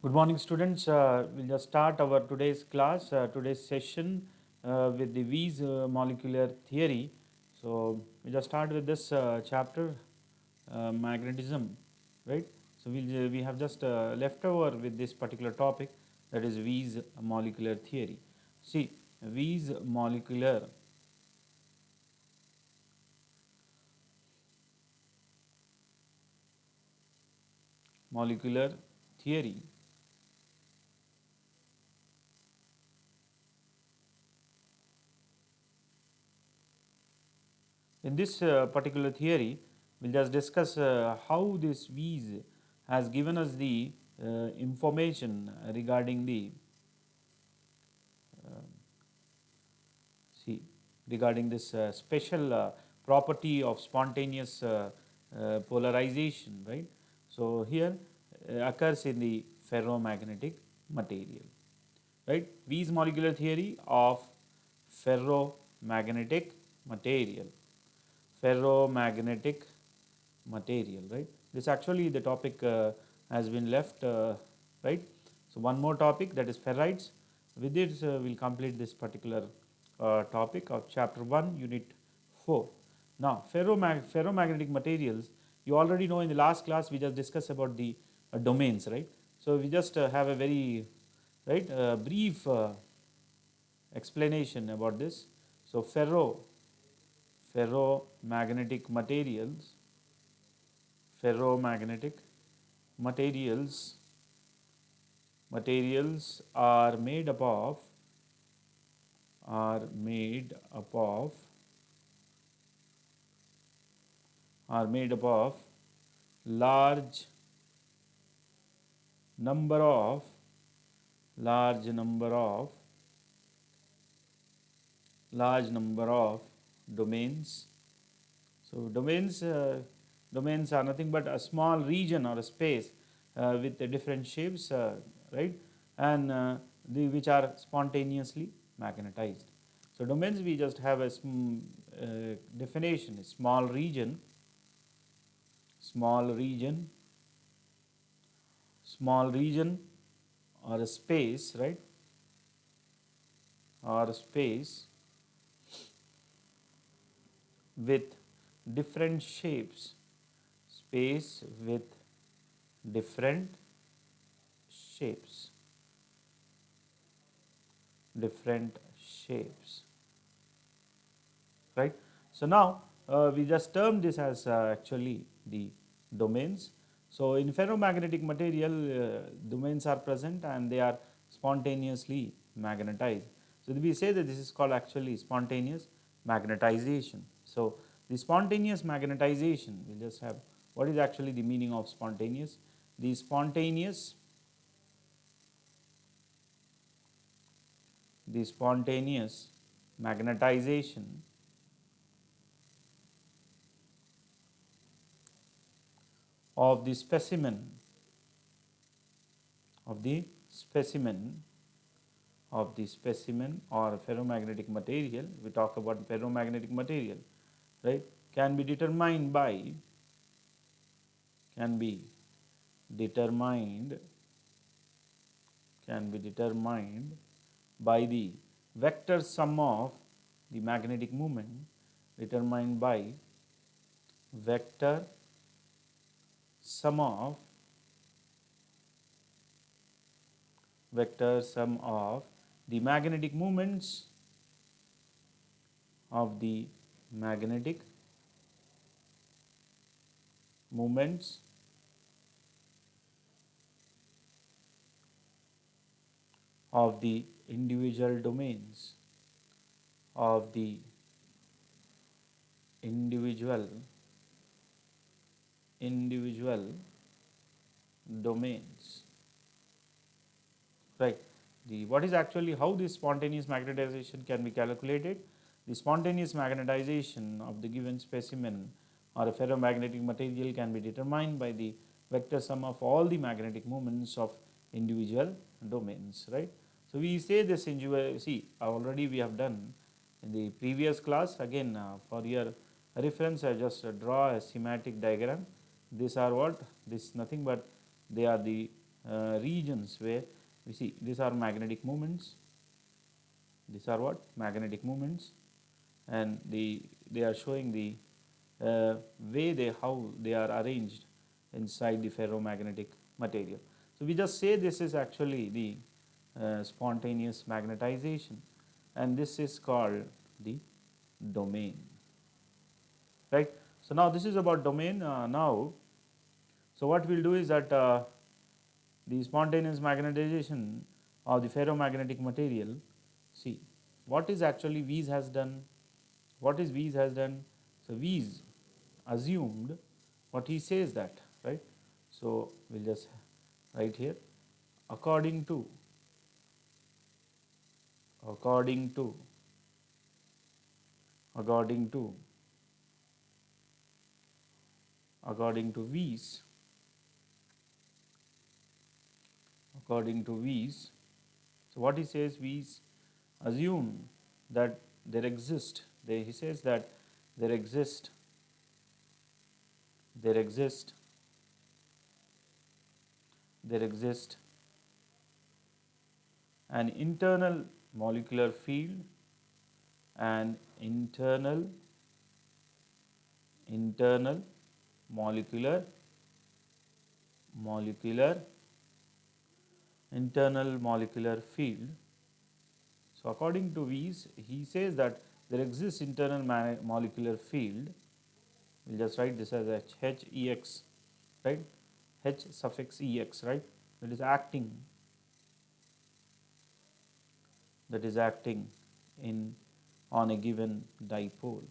Good morning, students. We'll just start our today's class, today's session with the Wies molecular theory. So we just start with this chapter, magnetism, right? So we have just left over with this particular topic, that is Wies molecular theory. See, Wies molecular theory. In this particular theory, we'll just discuss how this Wies has given us the information regarding the see regarding this special property of spontaneous polarization, right? So here occurs in the ferromagnetic material, right? Wies molecular theory of ferromagnetic material. Ferromagnetic material, right? This actually the topic has been left, right? So one more topic, that is ferrites. With this we'll complete this particular topic of chapter 1 unit 4. Now ferromagnetic materials, you already know in the last class we just discussed about the domains, right? So we just have a very right brief explanation about this. So ferromagnetic ferromagnetic materials are made up of are made up of are made up of large number of large number of large number of domains. So domains are nothing but a small region or a space with different shapes, right? And which are spontaneously magnetized. So domains, we just have a definition: small region, small region, or a space, right? Or a space with different shapes, space with different shapes, different shapes, right? So now we just term this as actually the domains. So in ferromagnetic material, domains are present and they are spontaneously magnetized. So we say that this is called actually spontaneous magnetization. So the spontaneous magnetization, we will just have what is actually the meaning of spontaneous. The spontaneous magnetization of the specimen of the specimen or ferromagnetic material. We talk about ferromagnetic material, right? Can be determined by can be determined by the vector sum of the magnetic moment, determined by vector sum of the magnetic moments of the magnetic moments of the individual domains of the individual domains, right? The what is actually how this spontaneous magnetization can be calculated? The spontaneous magnetization of the given specimen or a ferromagnetic material can be determined by the vector sum of all the magnetic moments of individual domains, right? So we say this in see already we have done in the previous class. Again for your reference, I just draw a schematic diagram. These are what? This is nothing but they are the regions where we see these are magnetic moments. These are what? Magnetic moments, and they are showing the way how they are arranged inside the ferromagnetic material. So we just say this is actually the spontaneous magnetization, and this is called the domain, right? So now this is about domain. Now, so what we'll do is that the spontaneous magnetization of the ferromagnetic material. See, what is actually Wies has done? What is Wies has done? So Wies assumed what he says that, right? So we'll just write here, according to according to according to according to Wies, according to Wies. So what he says, Wies assume that there exist. He says that there exist there exist there exist an internal molecular field, an internal molecular internal molecular field. So according to Wies, he says that there exists internal molecular field. We'll just write this as HEX, right? H suffix EX, right? That is acting in on a given dipole.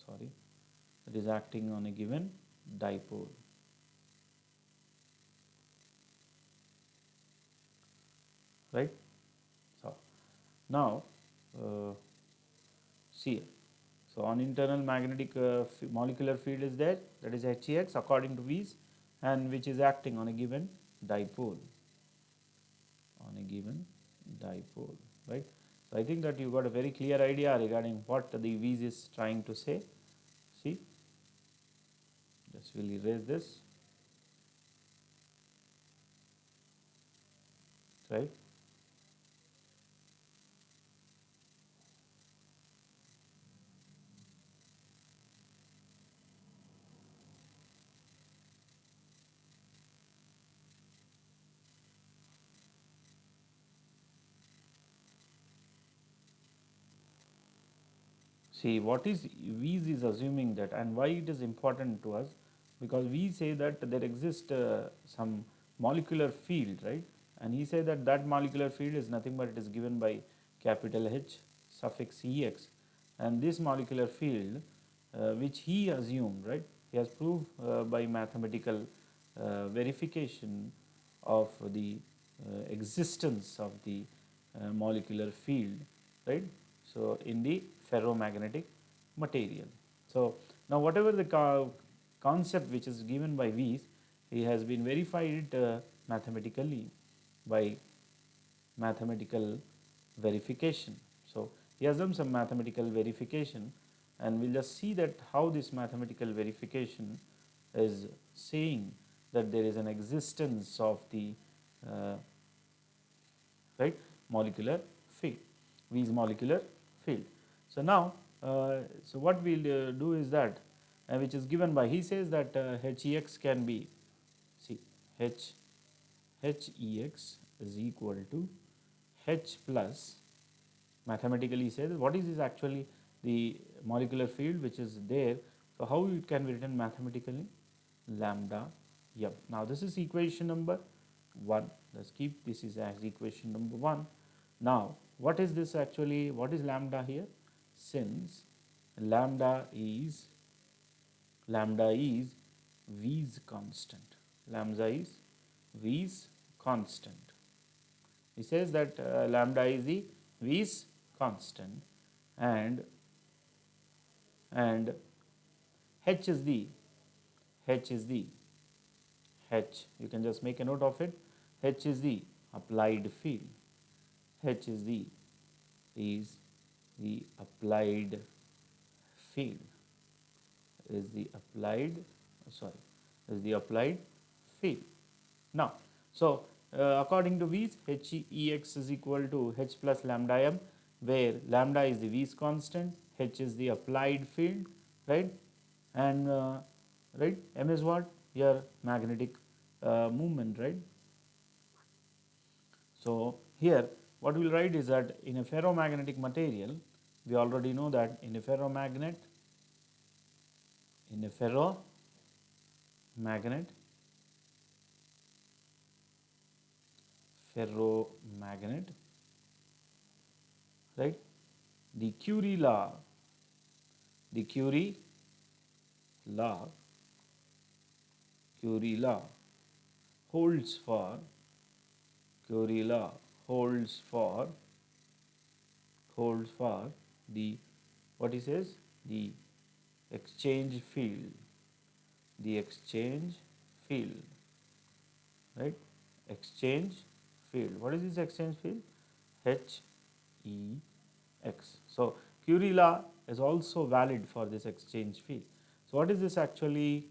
Sorry, that is acting on a given dipole. Right? So now see, so on internal magnetic molecular field is there, that is HEX according to Wies, and which is acting on a given dipole. Right? So I think that you got a very clear idea regarding what the Wies is trying to say. See, just will erase this, right? See, what is Wies is assuming that, and why it is important to us, because we say that there exists some molecular field, right? And he said that that molecular field is nothing but it is given by capital H suffix EX, and this molecular field, which he assumed, right? He has proved by mathematical verification of the existence of the molecular field, right? So in the ferromagnetic material. So now whatever the concept which is given by Wies, he has been verified mathematically by mathematical verification. So he has done some mathematical verification, and we'll just see that how this mathematical verification is saying that there is an existence of the right molecular field, Wies molecular field. So now, so what we'll do is that, which is given by, he says that HEX can be, see, HEX is equal to H plus, mathematically he says, what is this actually the molecular field which is there. So how it can be written mathematically? Lambda m. Now this is equation number 1. Let's keep this is as equation number 1. Now what is this actually? What is lambda here? Since lambda is Wies constant. Lambda is Wies constant. He says that lambda is the Wies constant, and H is the you can just make a note of it. H is the applied field. H is the applied field. Is the applied field. Now, so according to Wies, Hex is equal to H plus lambda m, where lambda is the Wies constant, H is the applied field, right? And right, m is what? Your magnetic movement, right? So here what we will write is that in a ferromagnetic material, we already know that in a ferromagnet, ferromagnet, right? The law, Curie law holds for, Curie law holds for the, what he says, the exchange field, right? Exchange field. What is this exchange field? H E X. So Curie law is also valid for this exchange field. So what is this actually?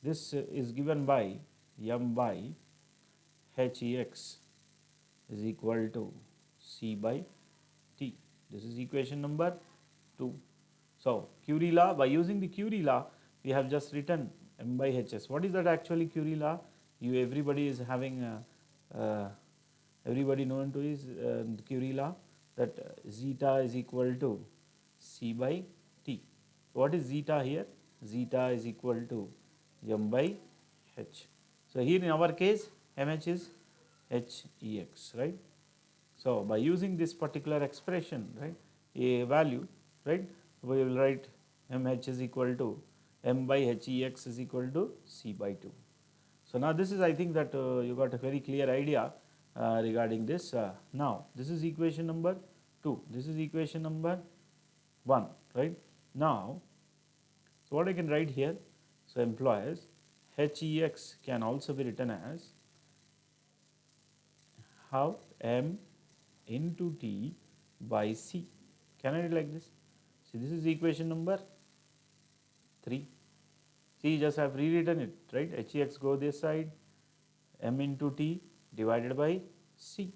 This is given by m by Hex is equal to C by T. This is equation number 2. So Curie law, by using the Curie law, we have just written m by Hs. What is that actually Curie law? Everybody is having everybody known to is Curie law, that zeta is equal to C by T. What is zeta here? Zeta is equal to m by H. So here in our case, mh is Hex, right? So by using this particular expression, right, a value, right, we will write mh is equal to m by Hex is equal to C by 2. So now this is, I think that you got a very clear idea regarding this. Now this is equation number 2. This is equation number 1, right? Now, so what I can write here? So implies Hex can also be written as how m into T by C. Can I write like this? See, this is equation number 3. See, just I have rewritten it, right? Hex go this side, m into T divided by C.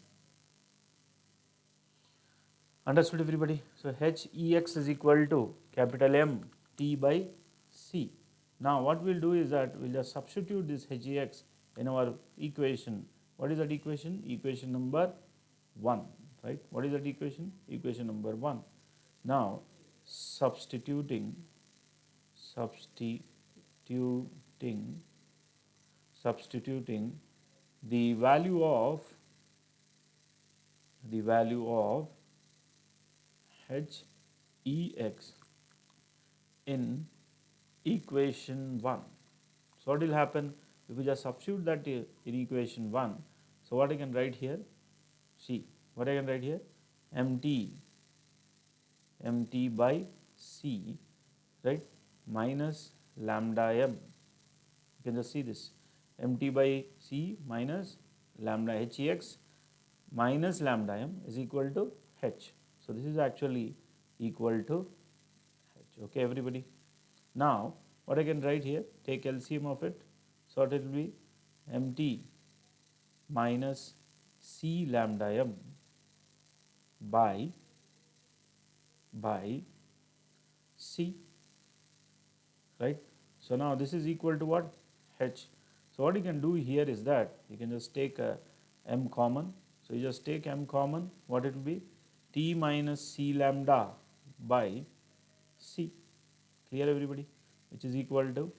Understood everybody? So Hex is equal to capital M T by C. Now what we'll do is that we'll just substitute this Hex in our equation. What is that equation? Equation number 1, right? What is that equation? Equation number 1. Now substituting the value of Hex in equation 1. So what will happen if we just substitute that in equation 1? So what I can write here? See, what I can write here? mt by C, right, minus lambda m. You can just see this, mt by C minus lambda Hex minus lambda m is equal to H. So this is actually equal to H. Okay, everybody. Now what I can write here? Take LCM of it. So it will be mt minus C lambda m by C, right? So now this is equal to what? H. So what you can do here is that you can just take m common. So you just take m common, what it will be? T minus C lambda by C. Clear everybody? Which is equal to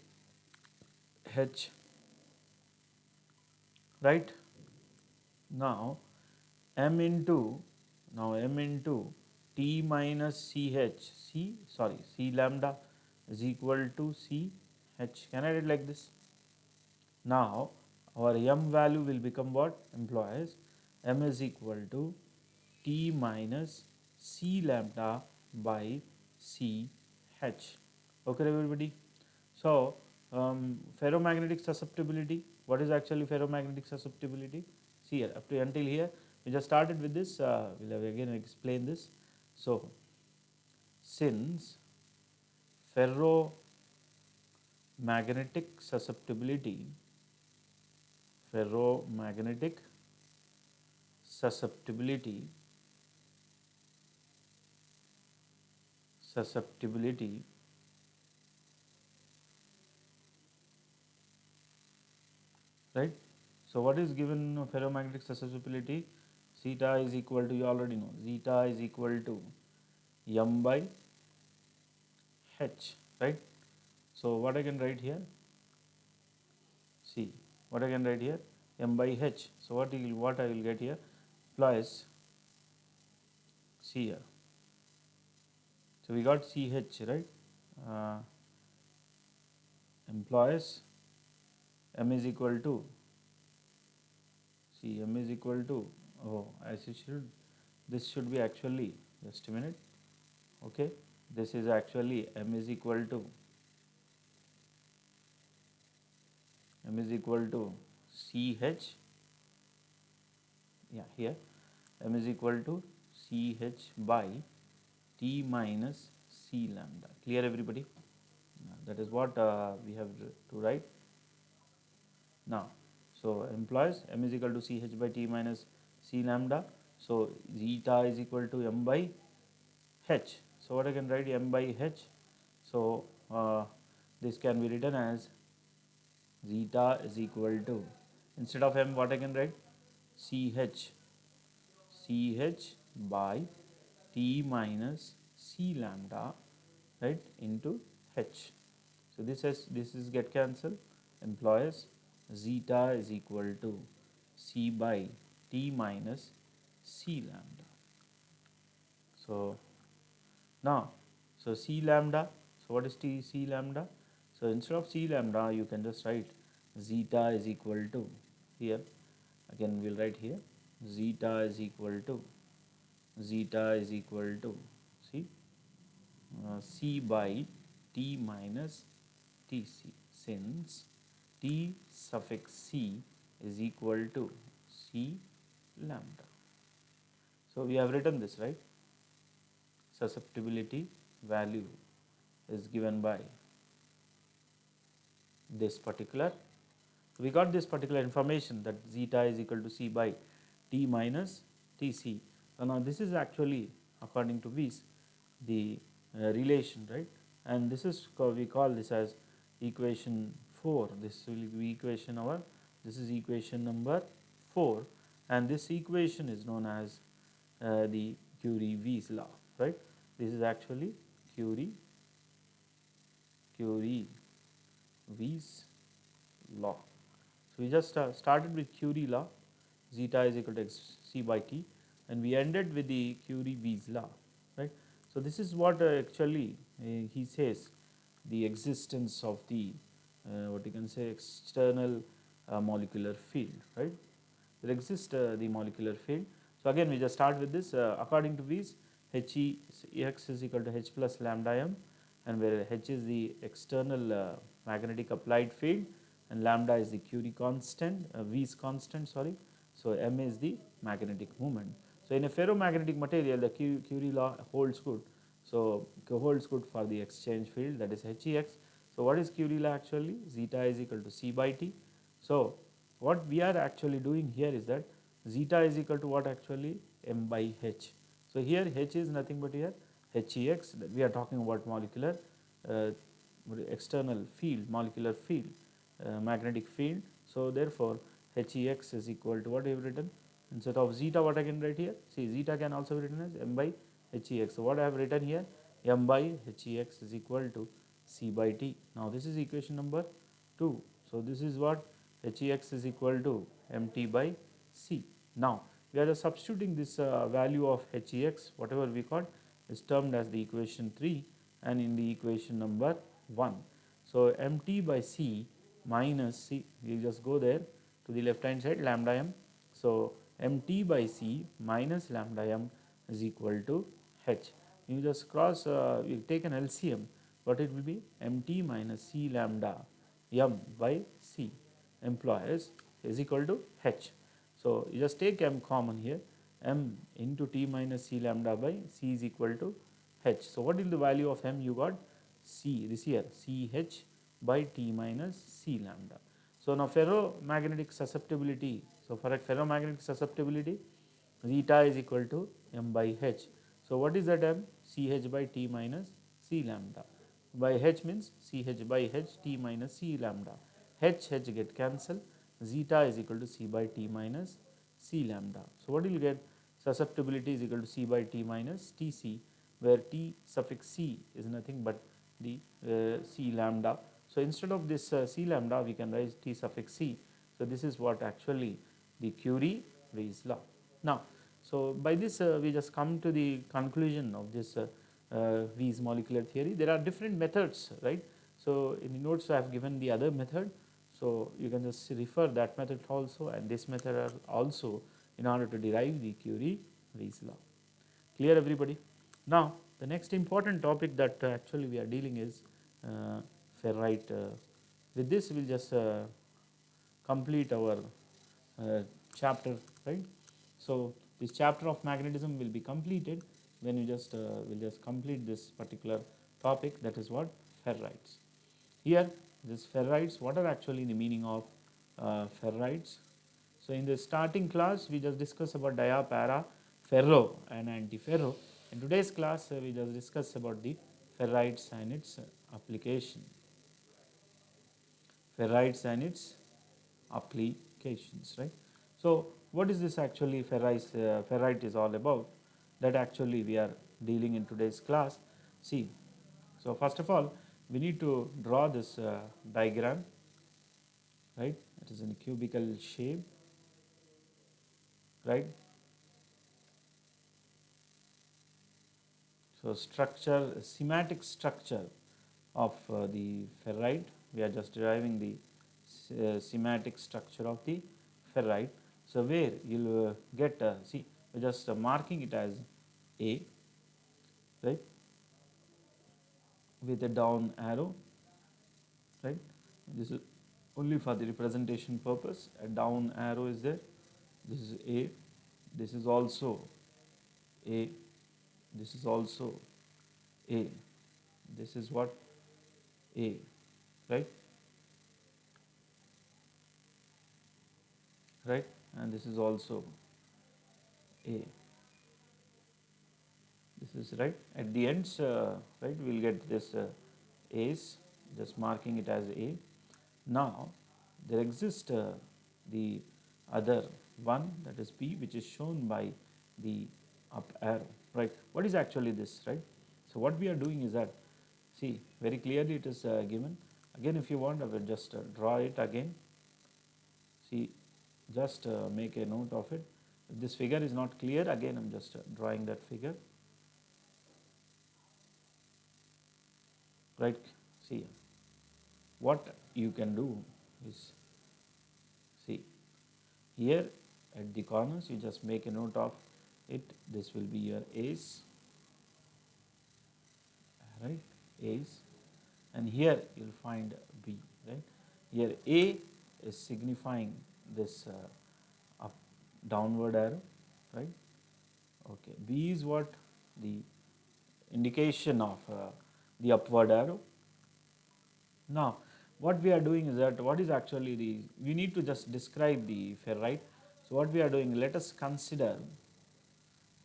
H, right? Now m into T minus C lambda is equal to C H. Can I write like this? Now our m value will become what? Implies m is equal to T minus C lambda by C H. Okay everybody? So ferromagnetic susceptibility. What is actually ferromagnetic susceptibility? See here, up to until here we just started with this. We'll have again explain this. So since ferromagnetic susceptibility ferromagnetic susceptibility right. So what is given ferromagnetic susceptibility? Zeta is equal to, you already know, zeta is equal to m by h, right. So what I can write here, see what I can write here, m by h. So what I will get here, plus, see here, so we got ch, right, implies m is equal to, see m is equal to, oh, as it should, this should be actually, just a minute, okay, this is actually m is equal to ch, yeah, here m is equal to ch by t minus c lambda. Clear, everybody? That is what we have to write now. So implies m is equal to ch by t minus c lambda. So zeta is equal to m by h. So what I can write, m by h. So this can be written as zeta is equal to, instead of m, what I can write, ch by t minus c lambda, right, into h. So this is get cancelled, implies zeta is equal to c by t minus c lambda. So now, so c lambda, so what is c lambda? So instead of c lambda, you can just write zeta is equal to, here again we'll write here, zeta is equal to see, c by t minus tc, since t suffix c is equal to c lambda. So we have written this, right. Susceptibility value is given by this particular, we got this particular information that zeta is equal to c by t minus tc. So now this is actually, according to Weiss, the relation, right, and this is we call this as equation 4. This will be equation our, this is equation number 4, and this equation is known as the Curie-Weiss law, right. This is actually Curie-Weiss law. So we just started with Curie law, zeta is equal to c by t, and we ended with the Curie-Weiss law, right. So this is what actually he says, the existence of the what you can say, external molecular field, right. There exists the molecular field. So again we just start with this, according to Weiss, Hex is equal to h plus lambda m, and where h is the external magnetic applied field and lambda is the Curie constant, Weiss constant, sorry. So m is the magnetic moment. So in a ferromagnetic material, the Curie law holds good. So holds good for the exchange field, that is Hex. So what is Curie law actually? Zeta is equal to c by t. So what we are actually doing here is that zeta is equal to what actually, m by h. So here h is nothing but here Hex, we are talking about molecular uh, external field, molecular field, magnetic field. So therefore Hex is equal to what I have written, instead of zeta, what I can write here, see zeta can also be written as m by Hex. So what I have written here, m by Hex is equal to c by t. Now this is equation number 2. So this is what, Hex is equal to mt by c. Now we are just substituting this value of Hex, whatever we call, is termed as the equation 3 and in the equation number 1. So mt by c minus c, we just go there to the left hand side, lambda m. So mt by c minus lambda m is equal to h. You just cross, you take an LCM, what it will be, mt minus c lambda m by c implies is equal to h. So you just take m common here, m into t minus c lambda by c is equal to h. So what is the value of m? You got c, this here, ch by t minus c lambda. So now ferromagnetic susceptibility, so for a ferromagnetic susceptibility, zeta is equal to m by h. So what is that m? Ch by t minus c lambda. By h means Ch by h t minus c lambda. H get cancelled, zeta is equal to c by t minus c lambda. So what will you get? Susceptibility is equal to c by t minus tc, where t suffix c is nothing but the c lambda. So instead of this c lambda, we can write t suffix c. So this is what actually the Curie-Weiss law. Now, so by this we just come to the conclusion of this Weiss molecular theory. There are different methods, right? So in the notes I have given the other method. So you can just refer that method also and this method also in order to derive the Curie-Weiss law. Clear everybody? Now the next important topic that actually we are dealing is ferrite. With this we will just complete our chapter, right? So this chapter of magnetism will be completed when you just will just complete this particular topic, that is what? Ferrites. Here this ferrites, what are actually the meaning of ferrites? So in the starting class we just discussed about dia, para, ferro and antiferro. In today's class we just discussed about the ferrites and its application. Ferrites and its applications, right? So what is this actually ferrite is all about? That actually we are dealing in today's class. See, so first of all we need to draw this diagram, right? It is in cubical shape, right? So structure, schematic structure of the ferrite, we are just deriving the schematic structure of the ferrite. So where you will get, see, we are just marking it as A, right, with a down arrow, right. This is only for the representation purpose. A down arrow is there. This is A. This is also A. This is also A. This is what? A, right? Right? And this is also A. This is right. At the ends, right, we will get this A's, just marking it as A. Now, there exists the other one, that is B, which is shown by the up arrow, right? What is actually this, right? So what we are doing is that, see, very clearly it is given. Again, if you want, I will just draw it again. See, just make a note of it. If this figure is not clear, again I am just drawing that figure. Right, see, what you can do is, see, here at the corners you just make a note of it. This will be your A's, right, A's, and here you will find B, right. Here A is signifying this up downward arrow, right. Okay, B is what? The indication of the upward arrow. Now, what we are doing is that, what is actually the, we need to just describe the ferrite. So what we are doing, let us consider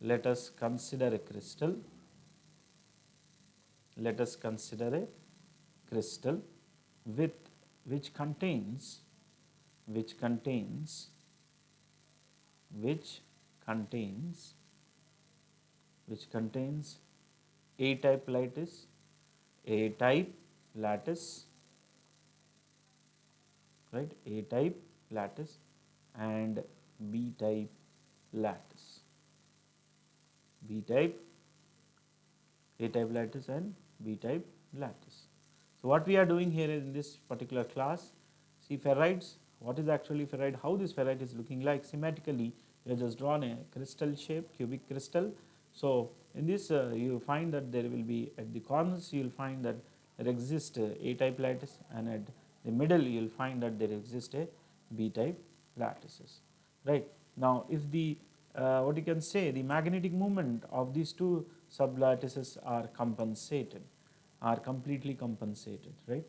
a crystal. Let us consider a crystal with which contains A-type lattice, right, A-type lattice and B-type lattice, A-type lattice and B-type lattice. So what we are doing here in this particular class, see ferrites, what is actually ferrite, how this ferrite is looking like schematically, we have just drawn a crystal shape, cubic crystal. So in this you find that there will be, at the corners you will find that there exists A-type lattice, and at the middle you will find that there exists a B-type lattices, right. Now if the what you can say, the magnetic moment of these two sublattices are compensated, are completely compensated, right.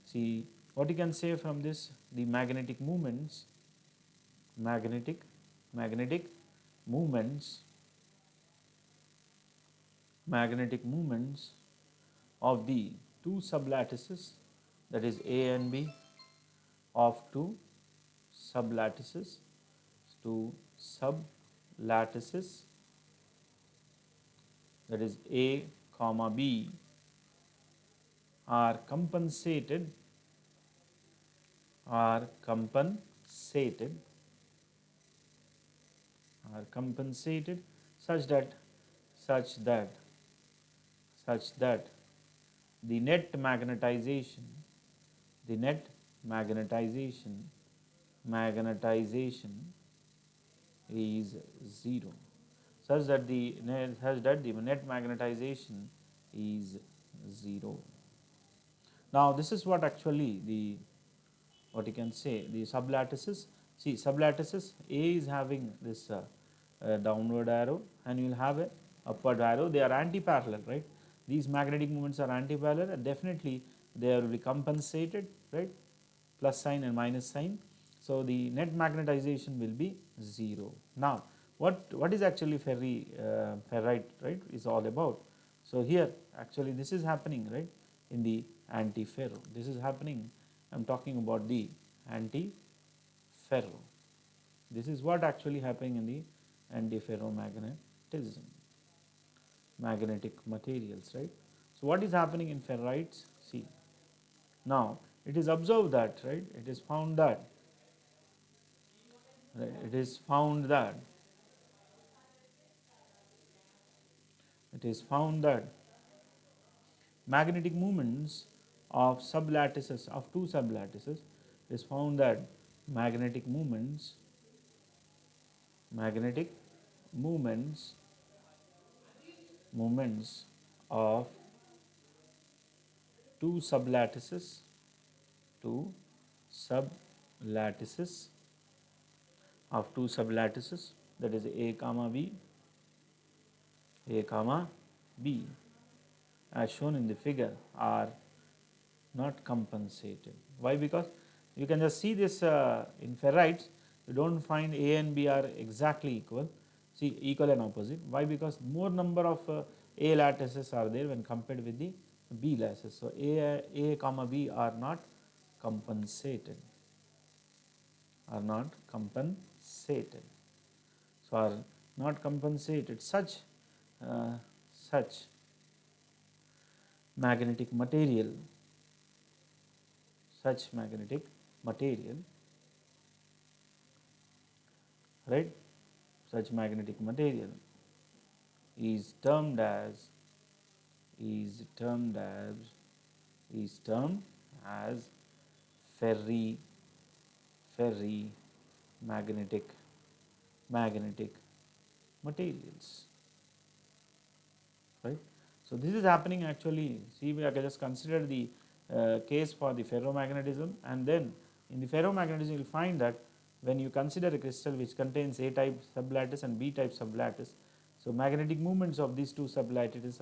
See, what you can say from this, the magnetic movements, magnetic movements, magnetic movements of the two sublattices, that is A and B, of two sublattices, that is A comma B, are compensated such that the net magnetization is 0, such that the net magnetization is 0. Now this is what actually the, what you can say, the sublattices. See, sublattices, A is having this downward arrow and you will have a upward arrow. They are anti-parallel, right? These magnetic moments are anti-parallel, and definitely they will be compensated, right? Plus sign and minus sign. So the net magnetization will be 0. Now what is actually ferrite, right, is all about? So here actually this is happening, right, in the anti-ferro. This is happening, I am talking about the anti-ferro. This is what actually happening in the anti-ferromagnetism, magnetic materials, right? So what is happening in ferrites? See, now it is observed that, right, it is found that magnetic moments of sublattices, of two sublattices, it is found that magnetic moments of two sublattices that is A comma B, as shown in the figure, are not compensated. Why? Because you can just see this in ferrites, you don't find A and B are exactly equal, see, equal and opposite. Why? Because more number of A lattices are there when compared with the B lattices. So A comma B are not compensated, So are not compensated. Such magnetic material, right? Such magnetic material is termed as ferrimagnetic materials, right? So this is happening actually. See, we can just consider the case for the ferromagnetism, and then in the ferromagnetism you will find that when you consider a crystal which contains A type sublattice and B type sublattice, so magnetic movements of these two sublattices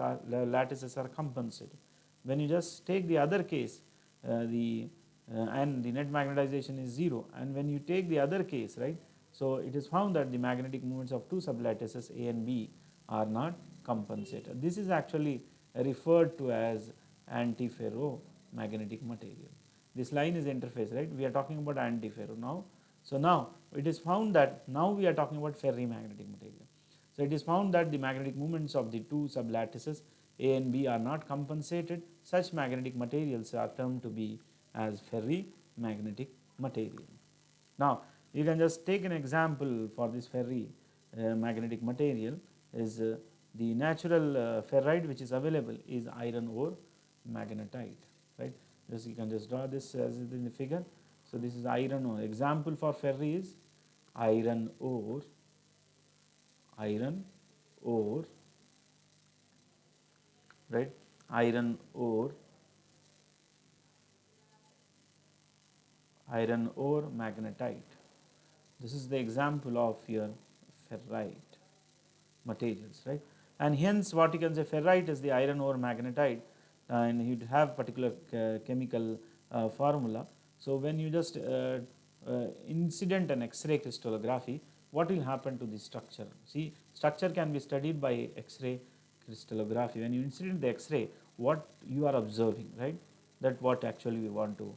are compensated. When you just take the other case, and the net magnetization is 0, and when you take the other case, right, so it is found that the magnetic moments of two sublattices A and B are not compensated. This is actually referred to as antiferromagnetic material. This line is interface, right? We are talking about antiferro now. So now it is found that now we are talking about ferrimagnetic material. So it is found that the magnetic moments of the two sublattices A and B are not compensated. Such magnetic materials are termed to be as ferrimagnetic material. Now you can just take an example for this ferrimagnetic material is the natural ferrite which is available is iron ore magnetite, right? Just you can just draw this as in the figure. So this is iron ore. Example for ferri is iron ore, right? Iron ore magnetite. This is the example of your ferrite materials, right? And hence what you can say, ferrite is the iron ore magnetite, and you have particular chemical formula. So when you just incident an X-ray crystallography, what will happen to the structure? See, structure can be studied by X-ray crystallography. When you incident the X-ray, what you are observing, right? That what actually we want to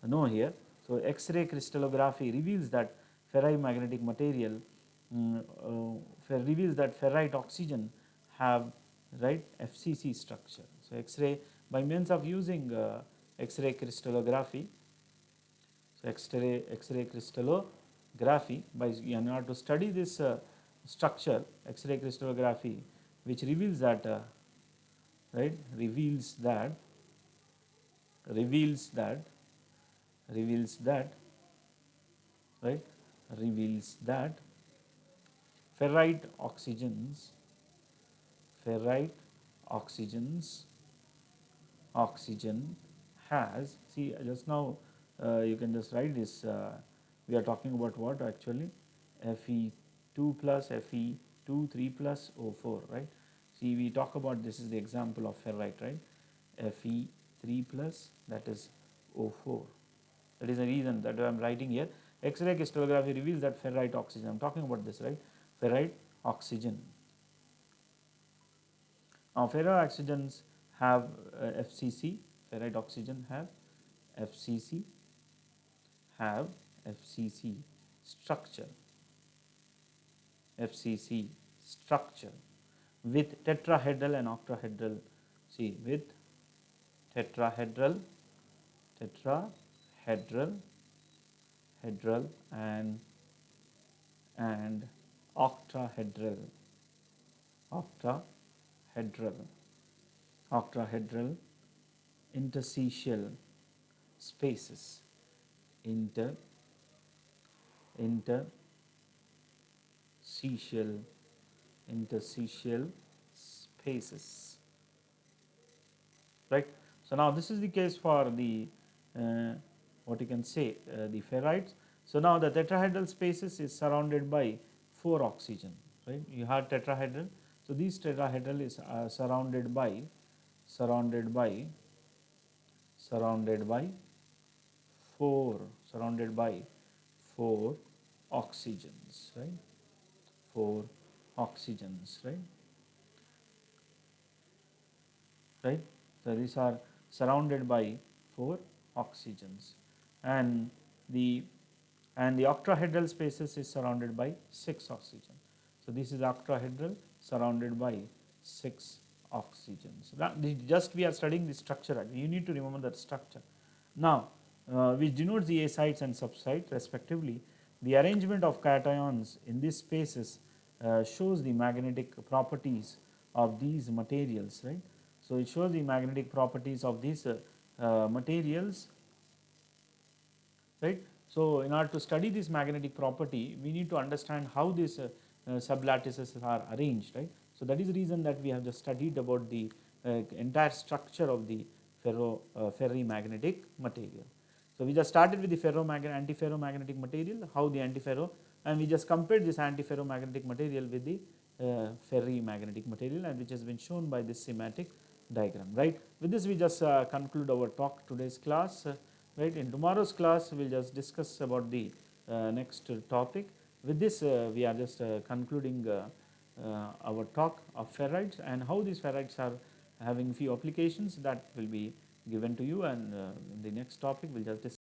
know here. So X-ray crystallography reveals that ferrimagnetic material reveals that ferrite oxygen have, right, FCC structure. So X-ray, by means of using X-ray crystallography, so X-ray crystallography, by in order to study this structure, X-ray crystallography, which reveals that right, reveals that right, reveals that ferrite oxygens oxygen has, see just now you can just write this, we are talking about what actually, Fe2 plus Fe2 3 plus O4, right. See, we talk about, this is the example of ferrite, right, Fe3 plus, that is O4. That is the reason that I am writing here. X-ray crystallography reveals that ferrite oxygen, I am talking about this, right, ferrite oxygen. Now ferrooxygens have FCC, ferrite oxygen have FCC structure, with tetrahedral and octahedral, see, with tetrahedral and octahedral interstitial spaces, interstitial spaces, right. So now this is the case for the what you can say, the ferrites. So now the tetrahedral spaces is surrounded by 4 oxygen, right. You have tetrahedral, so these tetrahedral is surrounded by 4 oxygens, right, 4 oxygens, right. So these are surrounded by 4 oxygens, and the octahedral spaces is surrounded by 6 oxygen. So this is octahedral surrounded by 6 oxygens. Just we are studying the structure, you need to remember that structure. Now which denotes the A sites and subsites respectively. The arrangement of cations in these spaces shows the magnetic properties of these materials, right. So it shows the magnetic properties of these materials, right. So in order to study this magnetic property, we need to understand how these sublattices are arranged, right. So that is the reason that we have just studied about the entire structure of the ferrimagnetic material. So we just started with the antiferromagnetic material, how the antiferro, and we just compared this antiferromagnetic material with the ferrimagnetic material, and which has been shown by this schematic diagram, right. With this we just conclude our talk today's class, right. In tomorrow's class we will just discuss about the next topic. With this we are just concluding our talk of ferrites and how these ferrites are having few applications that will be given to you, and in the next topic we will just discuss